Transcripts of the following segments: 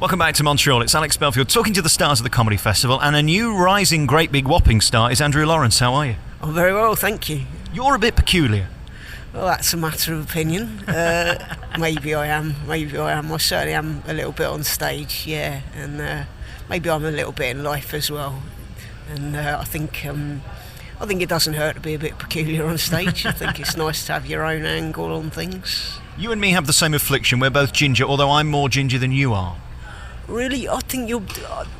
Welcome back to Montreal. It's Alex Belfield talking to the stars of the Comedy Festival, and a new rising great big whopping star is Andrew Lawrence. How are you? Oh, very well, thank you. You're a bit peculiar. Well, that's a matter of opinion. Maybe I am. I certainly am a little bit on stage, yeah, and maybe I'm a little bit in life as well. And I think it doesn't hurt to be a bit peculiar on stage. I think it's nice to have your own angle on things. You and me have the same affliction. We're both ginger, although I'm more ginger than you are. Really, I think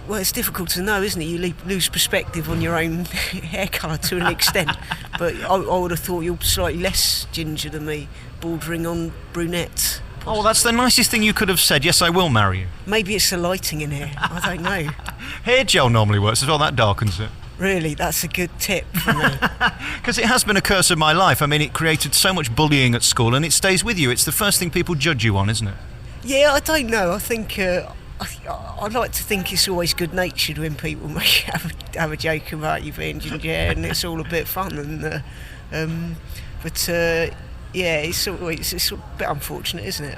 well, it's difficult to know, isn't it? You lose perspective on your own hair colour to an extent. But I would have thought you're slightly less ginger than me, bordering on brunette. Oh, well, that's the nicest thing you could have said. Yes, I will marry you. Maybe it's the lighting in here. I don't know. Hair gel normally works as well. That darkens it. Really, that's a good tip for me. Because it has been a curse of my life. I mean, it created so much bullying at school, and it stays with you. It's the first thing people judge you on, isn't it? Yeah, I don't know. I think I like to think it's always good-natured when people have a joke about you being ginger hair, and it's all a bit fun. But yeah, it's a bit unfortunate, isn't it?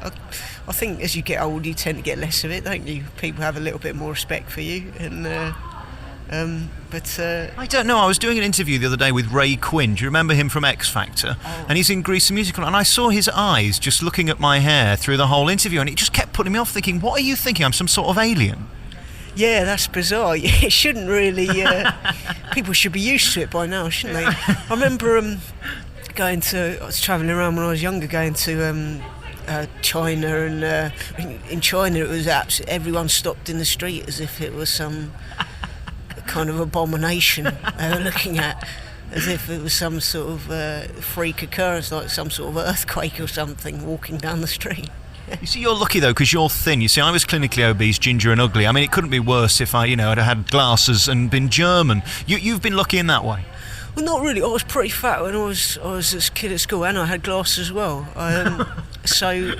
I think as you get older, you tend to get less of it, don't you? People have a little bit more respect for you, and I don't know. I was doing an interview the other day with Ray Quinn. Do you remember him from X Factor? Oh. And he's in Grease the Musical, and I saw his eyes just looking at my hair through the whole interview, and it just kept putting me off, thinking, what are you thinking? I'm some sort of alien. Yeah, that's bizarre. It shouldn't really... people should be used to it by now, shouldn't they? I remember I was travelling around when I was younger, going to China, and in China it was everyone stopped in the street as if it was some kind of abomination they were looking at, as if it was some sort of freak occurrence, like some sort of earthquake or something, walking down the street. You see, you're lucky though, because you're thin. You see, I was clinically obese, ginger and ugly. I mean, it couldn't be worse if I, had had glasses and been German. You've been lucky in that way. Well, not really. I was pretty fat when I was a kid at school, and I had glasses as well. So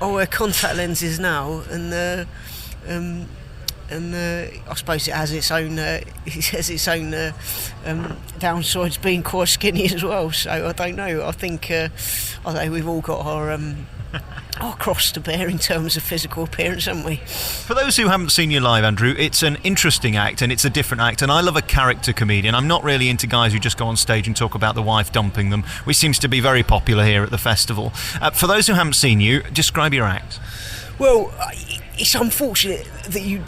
I wear contact lenses now, and I suppose it has its own downsides, being quite skinny as well. So I don't know. I think we've all got our cross to bear in terms of physical appearance, haven't we? For those who haven't seen you live, Andrew, it's an interesting act and it's a different act, and I love a character comedian. I'm not really into guys who just go on stage and talk about the wife dumping them, which seems to be very popular here at the festival. For those who haven't seen you, describe your act. Well, it's unfortunate that you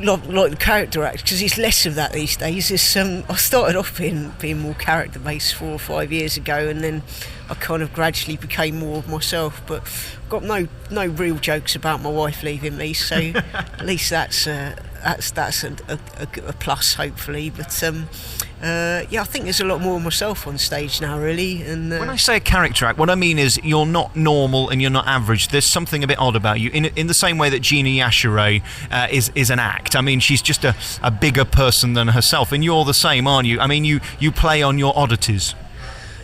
like the character act, because it's less of that these days. I started off being more character based 4 or 5 years ago, and then I kind of gradually became more of myself. But I've got no real jokes about my wife leaving me, so at least that's a plus, hopefully. But I think there's a lot more of myself on stage now, really. And when I say a character act, what I mean is you're not normal and you're not average. There's something a bit odd about you, in the same way that Gina Yashere is an act. I mean, she's just a bigger person than herself, and you're the same, aren't you? I mean, you play on your oddities.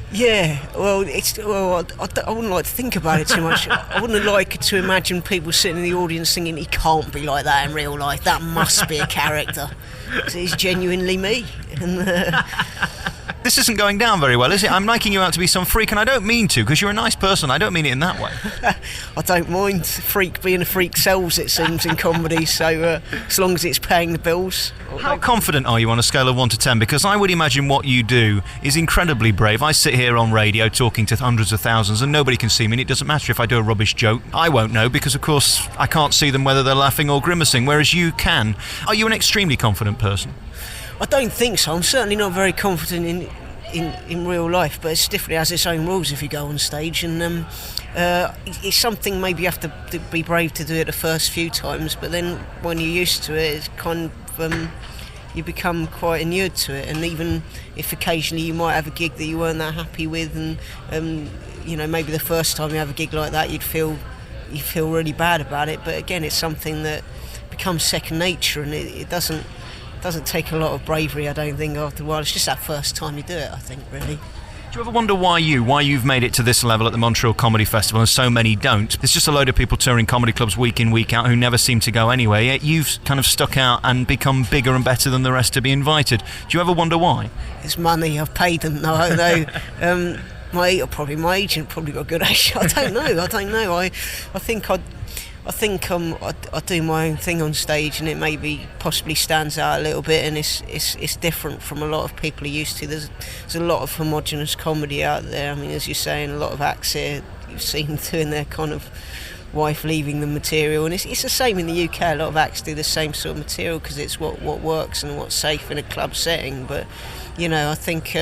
Yeah, well, I wouldn't like to think about it too much. I wouldn't like to imagine people sitting in the audience thinking, he can't be like that in real life. That must be a character. It's genuinely me. And this isn't going down very well, is it? I'm making you out to be some freak, and I don't mean to, because you're a nice person. I don't mean it in that way. I don't mind. Being a freak sells, it seems, in comedy, so as long as it's paying the bills. How confident are you on a scale of 1 to 10? Because I would imagine what you do is incredibly brave. I sit here on radio talking to hundreds of thousands, and nobody can see me, and it doesn't matter if I do a rubbish joke. I won't know, because of course I can't see them whether they're laughing or grimacing, whereas you can. Are you an extremely confident person? I don't think so. I'm certainly not very confident in real life, but it definitely has its own rules if you go on stage, and it's something maybe you have to be brave to do it the first few times, but then when you're used to it, it's kind of you become quite inured to it. And even if occasionally you might have a gig that you weren't that happy with, and maybe the first time you have a gig like that you feel really bad about it, but again, it's something that becomes second nature, and it doesn't take a lot of bravery, I don't think, after a while. It's just that first time you do it, I think, really. Do you ever wonder why you've made it to this level at the Montreal Comedy Festival and so many don't? There's just a load of people touring comedy clubs week in, week out who never seem to go anywhere, yet you've kind of stuck out and become bigger and better than the rest to be invited. Do you ever wonder why? It's money. I've paid them. No, my agent probably got a good agent. I don't know. I think I think I do my own thing on stage, and it maybe possibly stands out a little bit, and it's different from a lot of people are used to. There's a lot of homogenous comedy out there. I mean, as you're saying, a lot of acts here you've seen doing their kind of wife leaving the material, and it's the same in the UK. A lot of acts do the same sort of material because it's what works and what's safe in a club setting. But I think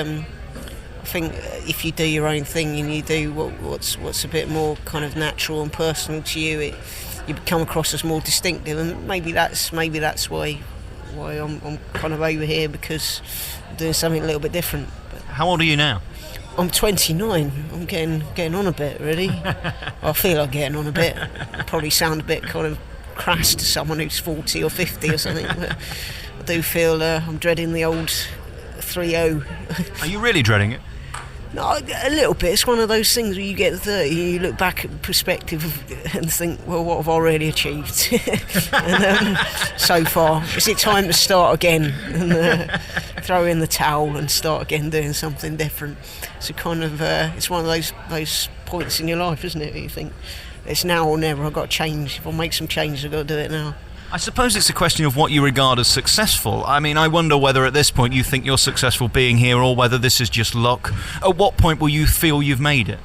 if you do your own thing and you do what's a bit more kind of natural and personal to you, you come across as more distinctive, and maybe that's why I'm kind of over here, because I'm doing something a little bit different. But how old are you now? I'm 29. I'm getting on a bit, really. I feel like getting on a bit. I probably sound a bit kind of crass to someone who's 40 or 50 or something, but I do feel I'm dreading the old 3-0. Are you really dreading it? No, a little bit. It's one of those things where you get 30 and you look back at perspective and think, well, what have I really achieved? And so far, is it time to start again and throw in the towel and start again doing something different? So kind of, it's one of those points in your life, isn't it? You think it's now or never. I've got to change. If I make some changes, I've got to do it now. I suppose it's a question of what you regard as successful. I mean, I wonder whether at this point you think you're successful being here, or whether this is just luck. At what point will you feel you've made it?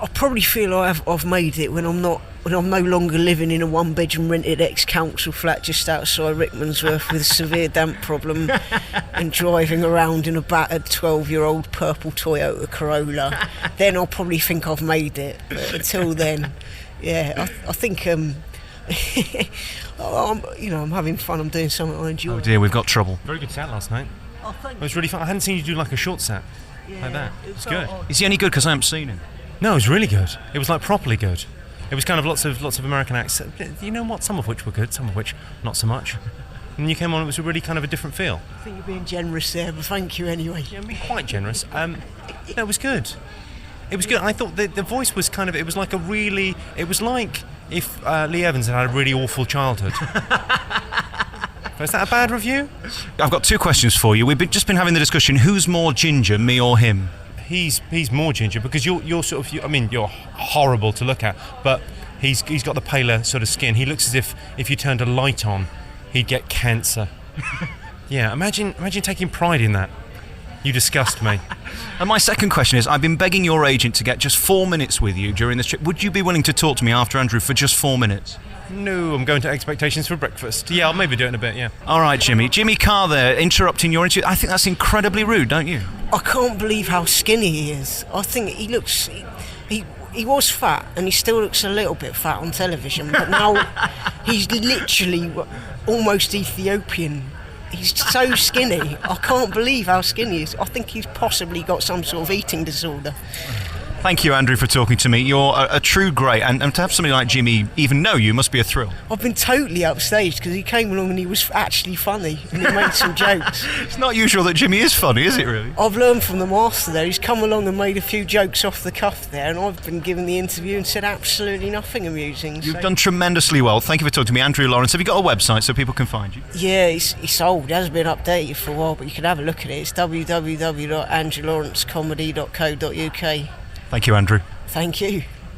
I probably feel I've made it when I'm no longer living in a one-bedroom rented ex-council flat just outside Rickmansworth with a severe damp problem and driving around in a battered 12-year-old purple Toyota Corolla. Then I'll probably think I've made it. But until then, yeah, I think I'm having fun. I'm doing something I enjoy. Oh dear, we've got trouble. Very good set last night. Oh, thank you. It was really fun. I hadn't seen you do like a short set like that. It's good. Is he any good? Because I haven't seen him. No, it was really good. It was like properly good. It was kind of lots of American acts. You know what? Some of which were good, some of which not so much. And you came on, it was a really kind of a different feel. I think you're being generous there, but thank you anyway. Yeah, I'm being quite generous. No, it was good. It was good. I thought the voice was kind of. It was like if Lee Evans had a really awful childhood. Is that a bad review? I've got two questions for you. We've just been having the discussion: who's more ginger, me or him? He's more ginger, because you're sort of. I mean, you're horrible to look at, but he's got the paler sort of skin. He looks as if you turned a light on, he'd get cancer. Yeah, imagine taking pride in that. You disgust me. And my second question is, I've been begging your agent to get just 4 minutes with you during this trip. Would you be willing to talk to me after Andrew for just 4 minutes? No, I'm going to Expectations for breakfast. Yeah, I'll maybe do it in a bit, yeah. All right, Jimmy. Jimmy Carr there, interrupting your interview. I think that's incredibly rude, don't you? I can't believe how skinny he is. I think he looks... He was fat, and he still looks a little bit fat on television, but now he's literally almost Ethiopian. He's so skinny. I can't believe how skinny he is. I think he's possibly got some sort of eating disorder. Thank you, Andrew, for talking to me. You're a true great, and to have somebody like Jimmy even know you must be a thrill. I've been totally upstaged because he came along and he was actually funny and he made some jokes. It's not usual that Jimmy is funny, is it really? I've learned from the master there. He's come along and made a few jokes off the cuff there, and I've been given the interview and said absolutely nothing amusing. You've done tremendously well. Thank you for talking to me, Andrew Lawrence. Have you got a website so people can find you? Yeah, it's old. It hasn't been updated for a while, but you can have a look at it. It's www.andrewlawrencecomedy.co.uk. Thank you, Andrew. Thank you.